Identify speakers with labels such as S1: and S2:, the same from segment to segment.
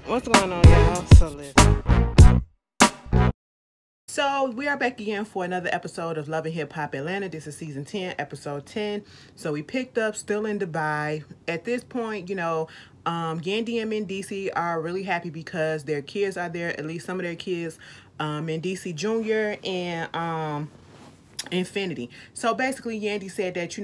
S1: What's going on, y'all? So listen. So we are back again for another episode of Love and Hip Hop Atlanta. This is season 10, episode 10. So we picked up, still in Dubai. At this point, Yandy and DC are really happy because their kids are there, at least some of their kids, and DC Jr. and Infinity. So basically, Yandy said that,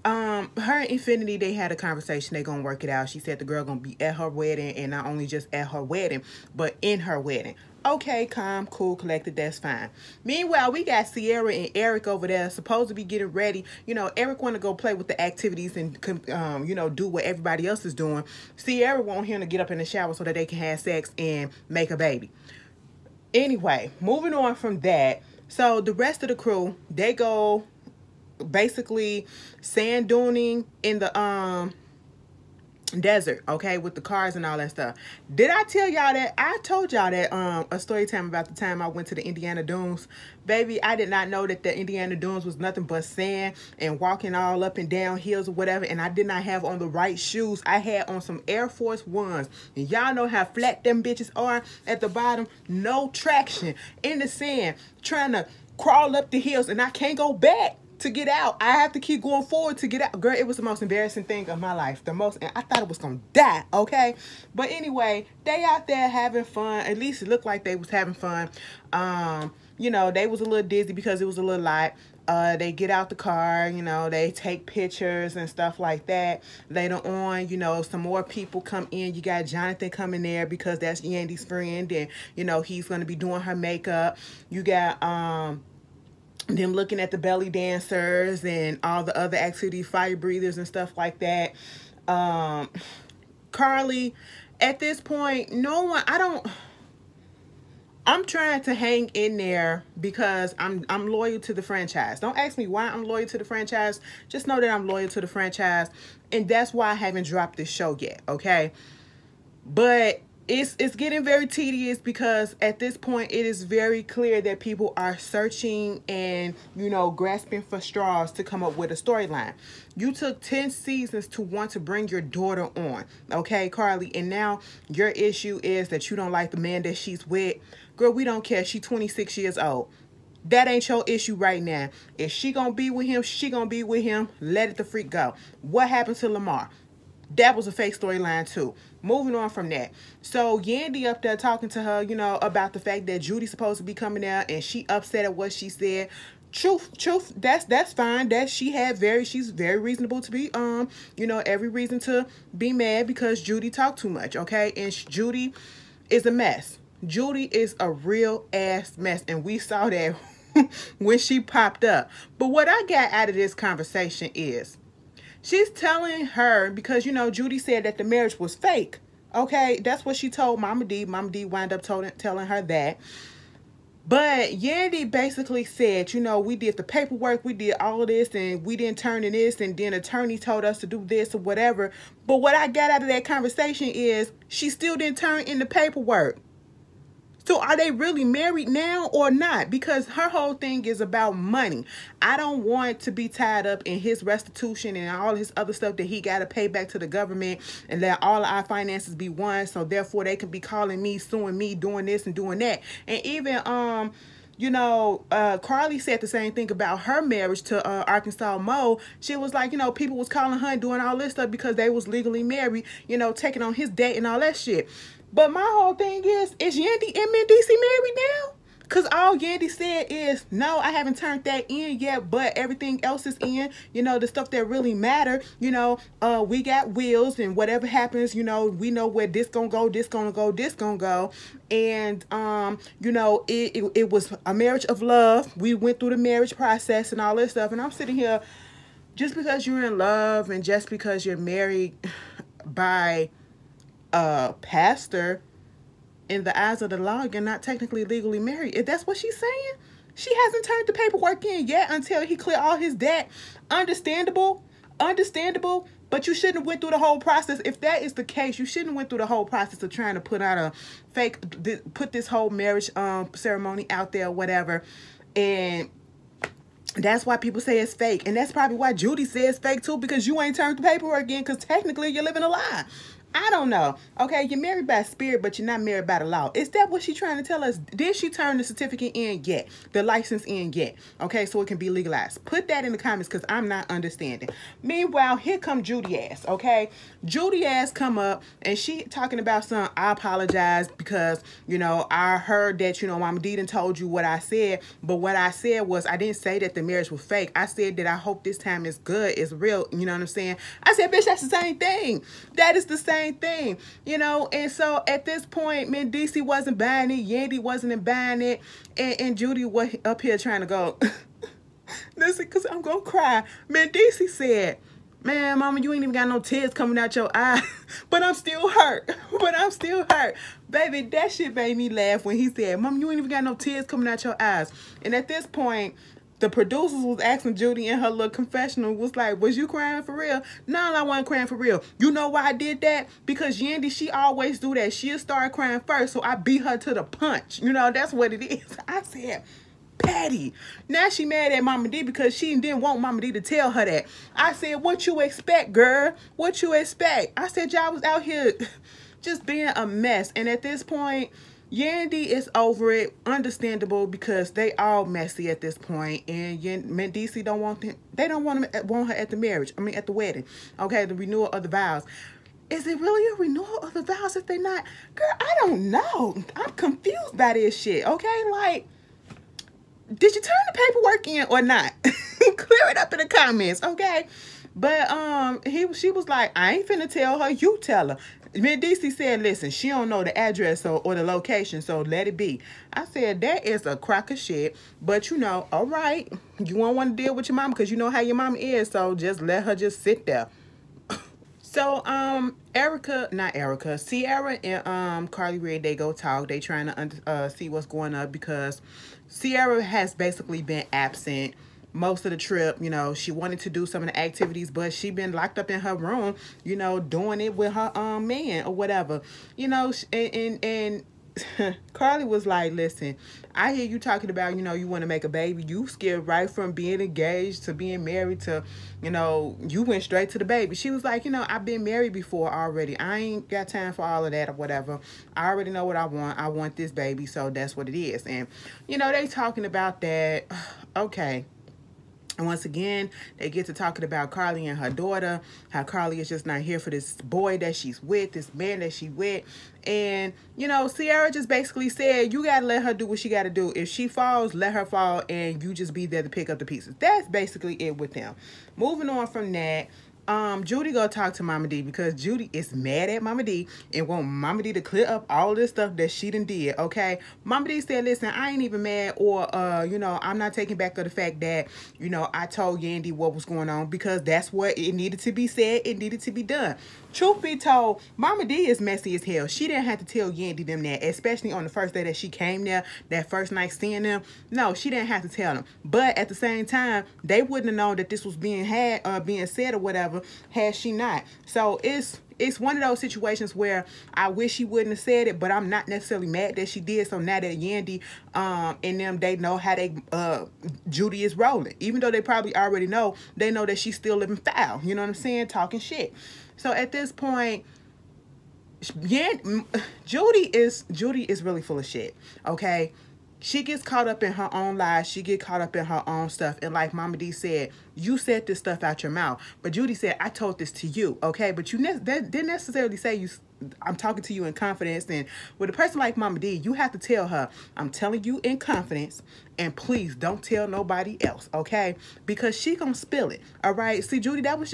S1: her and Infinity, they had a conversation. They gonna work it out. She said the girl gonna be at her wedding, and not only just at her wedding, but in her wedding. Okay, calm, cool, collected, that's fine. Meanwhile, we got Sierra and Eric over there, supposed to be getting ready. Eric want to go play with the activities and, do what everybody else is doing. Sierra want him to get up in the shower so that they can have sex and make a baby. Anyway, moving on from that. So the rest of the crew, they go basically sand duning in the desert, okay, with the cars and all that stuff. Did I tell y'all that? I told y'all that a story time about the time I went to the Indiana Dunes. Baby, I did not know that the Indiana Dunes was nothing but sand and walking all up and down hills or whatever, and I did not have on the right shoes. I had on some Air Force Ones, and y'all know how flat them bitches are at the bottom. No traction in the sand, trying to crawl up the hills, and I can't go back to get out. I have to keep going forward to get out. Girl, it was the most embarrassing thing of my life. And I thought it was gonna die, okay? But anyway, they out there having fun. At least it looked like they was having fun. They was a little dizzy because it was a little light. They get out the car, they take pictures and stuff like that. Later on, some more people come in. You got Jonathan coming there because that's Yandy's friend, and he's gonna be doing her makeup. You got them looking at the belly dancers and all the other activities, fire breathers and stuff like that. Carly, at this point, I'm trying to hang in there because I'm loyal to the franchise. Don't ask me why I'm loyal to the franchise. Just know that I'm loyal to the franchise, and that's why I haven't dropped this show yet, okay? But it's getting very tedious because at this point it is very clear that people are searching and grasping for straws to come up with a storyline. You took 10 seasons to want to bring your daughter on, okay, Carly, and now your issue is that you don't like the man that she's with. Girl, we don't care. She's 26 years old. That ain't your issue right now. If she gonna be with him, she gonna be with him. Let it the freak go. What happened to Lamar? That was a fake storyline too. Moving on from that. So Yandy up there talking to her, about the fact that Judy's supposed to be coming out and she upset at what she said. Truth, that's fine. That she's very reasonable to be, every reason to be mad because Judy talked too much, okay? And Judy is a mess. Judy is a real ass mess, and we saw that when she popped up. But what I got out of this conversation is, she's telling her, because, Judy said that the marriage was fake. Okay, that's what she told Mama D. Mama D wound up telling her that. But Yandy basically said, we did the paperwork, we did all of this, and we didn't turn in this, and then attorney told us to do this or whatever. But what I got out of that conversation is she still didn't turn in the paperwork. So are they really married now or not? Because her whole thing is about money. I don't want to be tied up in his restitution and all his other stuff that he got to pay back to the government and let all of our finances be one. So therefore they can be calling me, suing me, doing this and doing that. And even, Carly said the same thing about her marriage to Arkansas Mo. She was like, people was calling her and doing all this stuff because they was legally married, taking on his debt and all that shit. But my whole thing is Yandy and DC married now? Because all Yandy said is, no, I haven't turned that in yet, but everything else is in, the stuff that really matter. We got wills, and whatever happens, we know where this gonna go, this gonna go, this gonna go. And, it was a marriage of love. We went through the marriage process and all this stuff. And I'm sitting here, just because you're in love and just because you're married by a pastor, in the eyes of the law, you're not technically legally married. If that's what she's saying, she hasn't turned the paperwork in yet until he clear all his debt. Understandable, but you shouldn't have went through the whole process. If that is the case, you shouldn't have went through the whole process of trying to put out a fake, put this whole marriage ceremony out there, whatever. And that's why people say it's fake. And that's probably why Judy says fake too, because you ain't turned the paperwork in, because technically you're living a lie. I don't know. Okay, you're married by spirit, but you're not married by the law. Is that what she's trying to tell us? Did she turn the certificate in yet? The license in yet? Okay, so it can be legalized. Put that in the comments because I'm not understanding. Meanwhile, here come Judy ass, okay? Judy ass come up and she talking about some, I apologize because, you know, I heard that, you know, Mama D done told you what I said, but what I said was I didn't say that the marriage was fake. I said that I hope this time is good, it's real, you know what I'm saying? I said, bitch, that's the same thing. That is the same thing, you know. And so at this point, man, DC wasn't buying it, Yandy wasn't buying it, and Judy was up here trying to go, listen, because I'm going to cry. Man, DC said, man, mama, you ain't even got no tears coming out your eyes, but I'm still hurt, but I'm still hurt. Baby, that shit made me laugh when he said, mama, you ain't even got no tears coming out your eyes. And at this point, the producers was asking Judy in her little confessional, was like, was you crying for real? No, I wasn't crying for real. You know why I did that? Because Yandy, she always do that. She'll start crying first, so I beat her to the punch. You know, that's what it is. I said, Patty. Now she mad at Mama D because she didn't want Mama D to tell her that. I said, what you expect, girl? What you expect? I said, y'all was out here just being a mess. And at this point, Yandy is over it, understandable, because they all messy at this point, and DC don't want them. They don't want her at the marriage. I mean, at the wedding. Okay, the renewal of the vows. Is it really a renewal of the vows if they not? Girl, I don't know. I'm confused by this shit. Okay, like, did you turn the paperwork in or not? Clear it up in the comments, okay? But she was like, I ain't finna tell her. You tell her. Then DC said, listen, she don't know the address or the location, so let it be. I said, that is a crock of shit. But, you know, all right, you won't want to deal with your mama because you know how your mama is, so just let her just sit there. So, Sierra and Carly Rae, they go talk. They trying to see what's going on because Sierra has basically been absent most of the trip. You know, she wanted to do some of the activities, but she been locked up in her room, you know, doing it with her man or whatever, you know. And Carly was like, listen, I hear you talking about, you know, you want to make a baby. You scared right from being engaged to being married to, you know, you went straight to the baby. She was like, you know, I've been married before already. I ain't got time for all of that or whatever. I already know what I want. I want this baby, so that's what it is. And, you know, they talking about that. Okay. And once again, they get to talking about Carly and her daughter, how Carly is just not here for this boy that she's with, this man that she with. And, you know, Sierra just basically said, you got to let her do what she got to do. If she falls, let her fall, and you just be there to pick up the pieces. That's basically it with them. Moving on from that, Judy go talk to Mama D because Judy is mad at Mama D and want Mama D to clear up all this stuff that she done did, okay? Mama D said, listen, I ain't even mad, or, you know, I'm not taking back of the fact that, you know, I told Yandy what was going on because that's what it needed to be said. It needed to be done. Truth be told, Mama D is messy as hell. She didn't have to tell Yandy them that, especially on the first day that she came there, that first night seeing them. No, she didn't have to tell them. But at the same time, they wouldn't have known that this was being said or whatever had she not. So it's one of those situations where I wish she wouldn't have said it, but I'm not necessarily mad that she did. So now that Yandy and them, they know how Judy is rolling. Even though they probably already know, they know that she's still living foul. You know what I'm saying? Talking shit. So at this point, Judy is really full of shit, okay? She gets caught up in her own lies. She get caught up in her own stuff. And like Mama D said, you said this stuff out your mouth. But Judy said, I told this to you, okay? But you didn't necessarily say I'm talking to you in confidence. And with a person like Mama D, you have to tell her, I'm telling you in confidence, and please don't tell nobody else, okay? Because she gonna spill it, all right? See, Judy, that was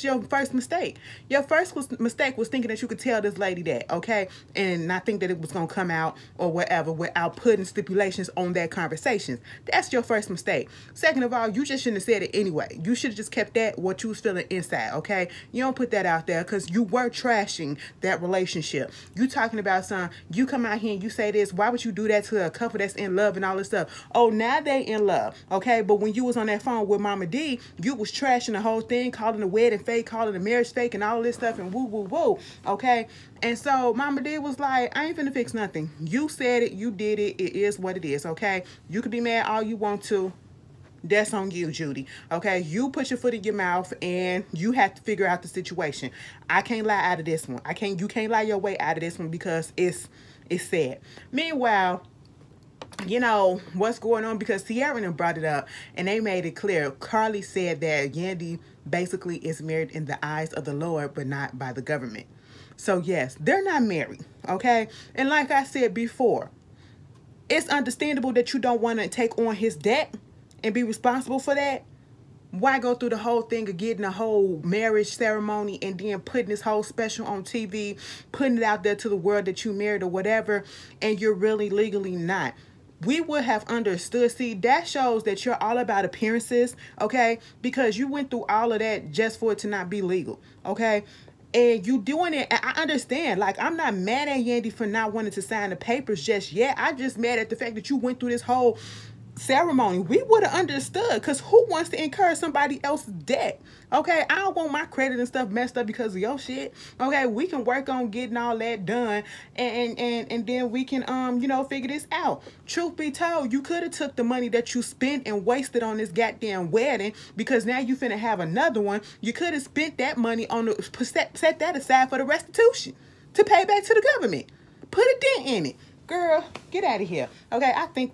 S1: your first mistake. Your first mistake was thinking that you could tell this lady that, okay? And not think that it was gonna come out or whatever without putting stipulations on that conversation. That's your first mistake. Second of all, you just shouldn't have said it anyway. You should have just kept that what you was feeling inside, okay? You don't put that out there because you were trashing that relationship. You talking about you come out here and you say this. Why would you do that to a couple that's in love and all this stuff? Oh, now they in love, okay? But when you was on that phone with Mama D, you was trashing the whole thing, calling the wedding fake, calling the marriage fake and all this stuff and woo, woo, woo, okay? And so Mama D was like, I ain't finna fix nothing. You said it, you did it, it is what it is, okay? You could be mad all you want to. That's on you, Judy. Okay, you put your foot in your mouth and you have to figure out the situation. I can't lie out of this one. You can't lie your way out of this one because it's sad. Meanwhile, you know what's going on, because Sierra and them brought it up and they made it clear. Carly said that Yandy basically is married in the eyes of the Lord, but not by the government. So yes, they're not married, okay? And like I said before, it's understandable that you don't want to take on his debt and be responsible for that. Why go through the whole thing of getting a whole marriage ceremony and then putting this whole special on TV, putting it out there to the world that you married or whatever, and you're really legally not? We would have understood. See, that shows that you're all about appearances, okay? Because you went through all of that just for it to not be legal, okay? And you doing it, I understand. Like, I'm not mad at Yandy for not wanting to sign the papers just yet. I just mad at the fact that you went through this whole ceremony. We would have understood, because who wants to incur somebody else's debt? Okay, I don't want my credit and stuff messed up because of your shit. Okay, we can work on getting all that done, and then we can you know, figure this out. Truth be told, you could have took the money that you spent and wasted on this goddamn wedding, because now you finna have another one. You could have spent that money on the set that aside for the restitution to pay back to the government. Put a dent in it. Girl, get out of here. Okay, I think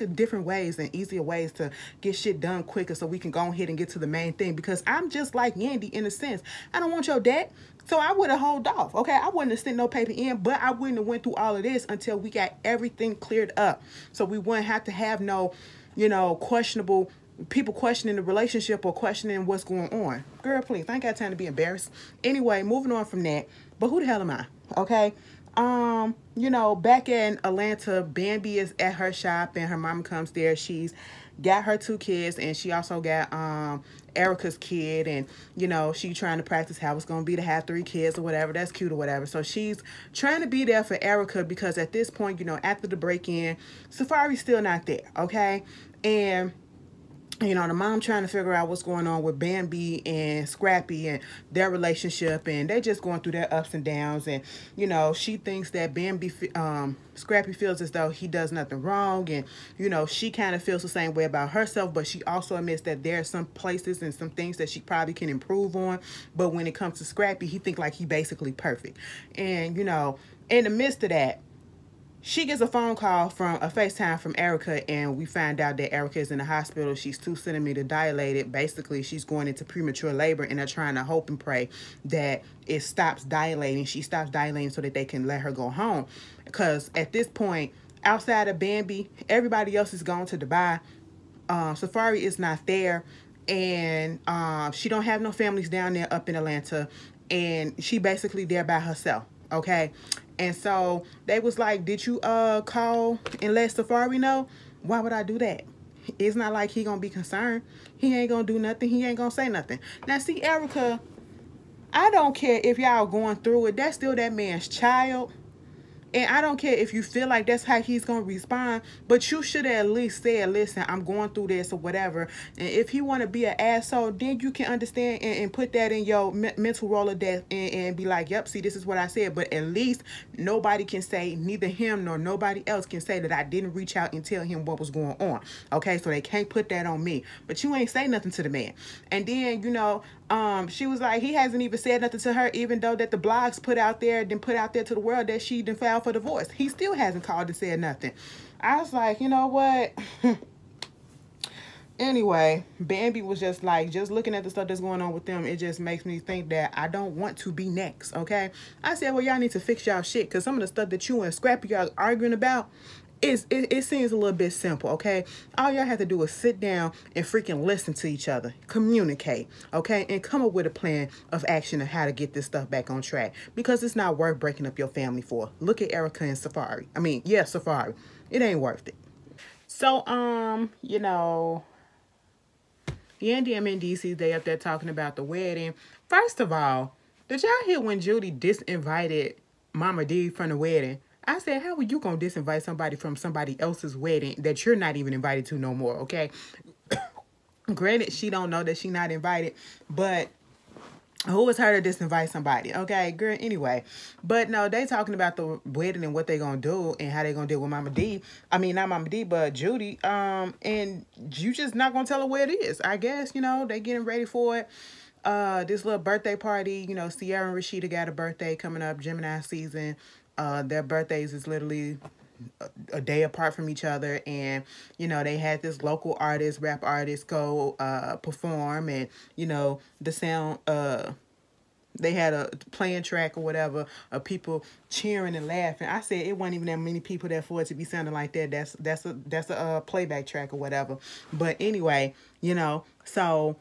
S1: of different ways and easier ways to get shit done quicker so we can go ahead and get to the main thing, because I'm just like Yandy in a sense. I don't want your debt, so I would have held off. Okay, I wouldn't have sent no paper in, but I wouldn't have went through all of this until we got everything cleared up, so we wouldn't have to have no, you know, questionable people questioning the relationship or questioning what's going on. Girl, please, I ain't got time to be embarrassed. Anyway, moving on from that. But who the hell am I? Okay. You know, back in Atlanta, Bambi is at her shop and her mom comes there. She's got her 2 kids, and she also got Erica's kid, and you know, she trying to practice how it's gonna be to have 3 kids or whatever. That's cute or whatever. So she's trying to be there for Erica, because at this point, you know, after the break-in, Safari's still not there, okay? And you know, the mom trying to figure out what's going on with Bambi and Scrappy and their relationship, and they're just going through their ups and downs. And you know, she thinks that Scrappy feels as though he does nothing wrong, and you know, she kind of feels the same way about herself, but she also admits that there are some places and some things that she probably can improve on. But when it comes to Scrappy, he think like he basically perfect. And you know, in the midst of that, she gets a phone call from a FaceTime from Erica, and we find out that Erica is in the hospital. She's 2 centimeters dilated. Basically, she's going into premature labor, and they're trying to hope and pray that it stops dilating. She stops dilating so that they can let her go home. Because at this point, outside of Bambi, everybody else is gone to Dubai. Safari is not there, and she don't have no families down there up in Atlanta, and she basically there by herself. Okay. And so they was like, did you call and let Safari know? Why would I do that? It's not like he gonna be concerned. He ain't gonna do nothing. He ain't gonna say nothing. Now, see, Erica, I don't care if y'all going through it. That's still that man's child. And I don't care if you feel like that's how he's going to respond, but you should at least say, listen, I'm going through this or whatever. And if he want to be an asshole, then you can understand and put that in your mental Rolodex and be like, yep, see, this is what I said. But at least nobody can say, neither him nor nobody else can say that I didn't reach out and tell him what was going on. Okay, so they can't put that on me. But you ain't say nothing to the man. And then, you know, she was like, he hasn't even said nothing to her, even though that the blogs put out there to the world that she done filed for divorce. He still hasn't called and said nothing. I was like, you know what? Anyway, Bambi was just like, just looking at the stuff that's going on with them, it just makes me think that I don't want to be next, okay? I said, well, y'all need to fix y'all shit, because some of the stuff that you and Scrappy y'all arguing about, it seems a little bit simple, okay? All y'all have to do is sit down and freaking listen to each other, communicate, okay? And come up with a plan of action of how to get this stuff back on track, because it's not worth breaking up your family for. Look at Erica and Safari. I mean, yeah, Safari. It ain't worth it. So, you know, Yandy and DC, they up there talking about the wedding. First of all, did y'all hear when Judy disinvited Mama D from the wedding? I said, how are you going to disinvite somebody from somebody else's wedding that you're not even invited to no more, okay? Granted, she don't know that she not invited, but Who was her to disinvite somebody? Okay, girl, anyway. But no, they talking about the wedding and what they gonna do and how they gonna deal with Mama D. I mean, not Mama D, but Judy. And you just not gonna tell her where it is. I guess, they getting ready for it. This little birthday party, Sierra and Rashida got a birthday coming up, Gemini season. Their birthdays is literally a day apart from each other, and they had this local rap artist go perform, and the sound they had a playing track or whatever of people cheering and laughing. I said it wasn't even that many people there for it to be sounding like that. That's a playback track or whatever. But anyway, so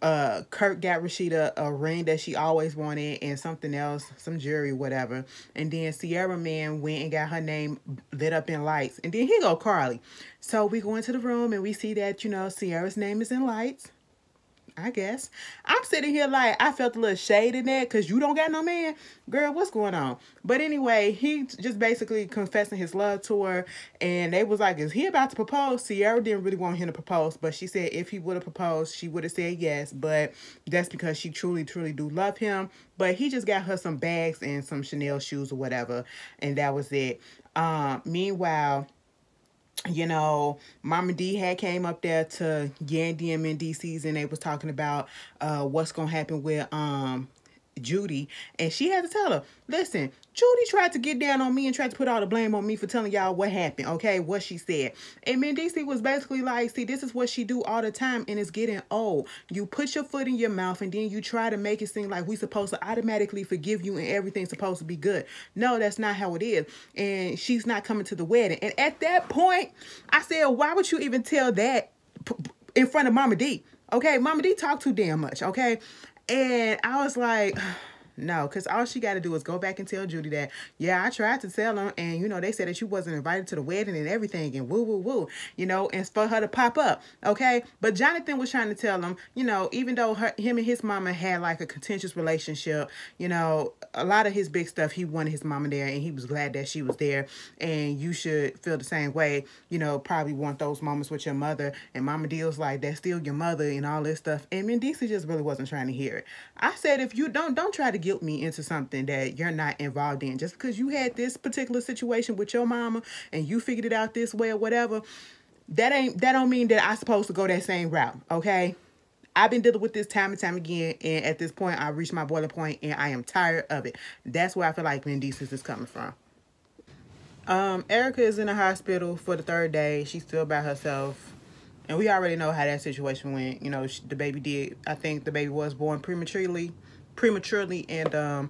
S1: Kurt got Rashida a ring that she always wanted and something else, some jewelry, whatever. And then Sierra man went and got her name lit up in lights. And then here go Carly. So we go into the room and we see that, Sierra's name is in lights. I guess. I'm sitting here like, I felt a little shade in that because you don't got no man. Girl, what's going on? But anyway, he just basically confessing his love to her. And they was like, is he about to propose? Sierra didn't really want him to propose. But she said if he would have proposed, she would have said yes. But that's because she truly, truly do love him. But he just got her some bags and some Chanel shoes or whatever. And that was it. Meanwhile, Mama D had came up there to Yandy and DC's and they was talking about what's gonna happen with Judy, and she had to tell her, listen, Judy tried to get down on me and tried to put all the blame on me for telling y'all what happened, okay, what she said. And DC was basically like, see, this is what she do all the time and it's getting old. You put your foot in your mouth and then you try to make it seem like we supposed to automatically forgive you and everything's supposed to be good. No, that's not how it is. And she's not coming to the wedding. And at that point, I said, why would you even tell that in front of Mama D? Okay, Mama D talk too damn much, okay? And I was like, no, because all she got to do is go back and tell Judy that, yeah, I tried to tell them, and, they said that you wasn't invited to the wedding and everything, and woo, woo, woo, and for her to pop up, okay? But Jonathan was trying to tell him, even though him and his mama had, like, a contentious relationship, a lot of his big stuff, he wanted his mama there, and he was glad that she was there, and you should feel the same way, probably want those moments with your mother, and Mama D was like, that's still your mother, and all this stuff, and Mendici just really wasn't trying to hear it. I said, if you don't try to guilt me into something that you're not involved in. Just because you had this particular situation with your mama and you figured it out this way or whatever, that don't mean that I'm supposed to go that same route, okay? I've been dealing with this time and time again, and at this point, I've reached my boiling point, and I am tired of it. That's where I feel like Mendicis is coming from. Erica is in the hospital for the third day. She's still by herself. And we already know how that situation went. The baby I think the baby was born prematurely, and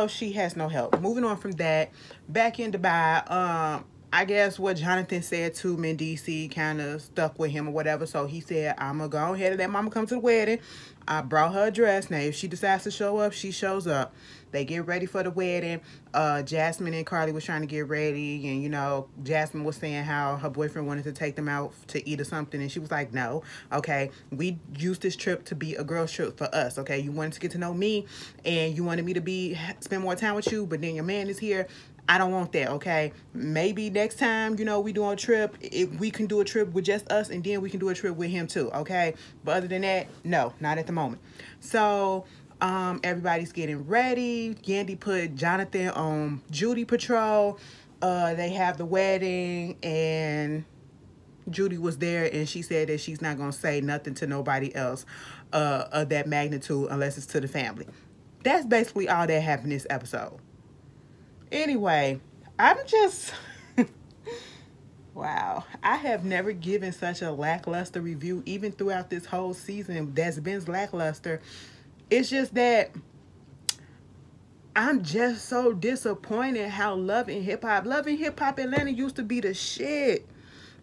S1: she has no help. Moving on from that, back in Dubai, I guess what Jonathan said to Mendici kind of stuck with him or whatever. So he said, I'm gonna go ahead and let Mama come to the wedding. I brought her a dress. Now if she decides to show up, she shows up. They get ready for the wedding. Jasmine and Carly was trying to get ready, and Jasmine was saying how her boyfriend wanted to take them out to eat or something, and she was like, no, okay, we used this trip to be a girl's trip for us, okay? You wanted to get to know me, and you wanted me to spend more time with you, but then your man is here. I don't want that, okay? Maybe next time, we do a trip, if we can do a trip with just us, and then we can do a trip with him too, okay? But other than that, no, not at the moment. So everybody's getting ready. Yandy put Jonathan on Judy patrol. They have the wedding, and Judy was there, and she said that she's not going to say nothing to nobody else of that magnitude unless it's to the family. That's basically all that happened this episode. Anyway, I'm just... Wow. I have never given such a lackluster review, even throughout this whole season that's been lackluster. It's just that I'm just so disappointed how Love and Hip Hop Atlanta used to be the shit.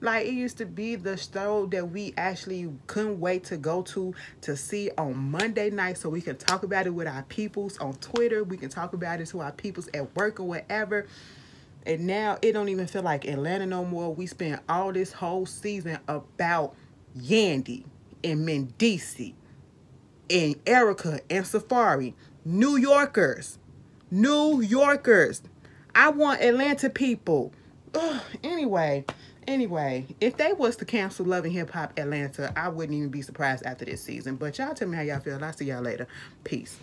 S1: Like, it used to be the show that we actually couldn't wait to go to see on Monday night so we can talk about it with our peoples on Twitter. We can talk about it to our peoples at work or whatever. And now it don't even feel like Atlanta no more. We spent all this whole season about Yandy and Mendici and Erica and Safari. New Yorkers. I want Atlanta people. Ugh, anyway, if they was to cancel Love and Hip Hop Atlanta, I wouldn't even be surprised after this season. But y'all tell me how y'all feel. I'll see y'all later. Peace.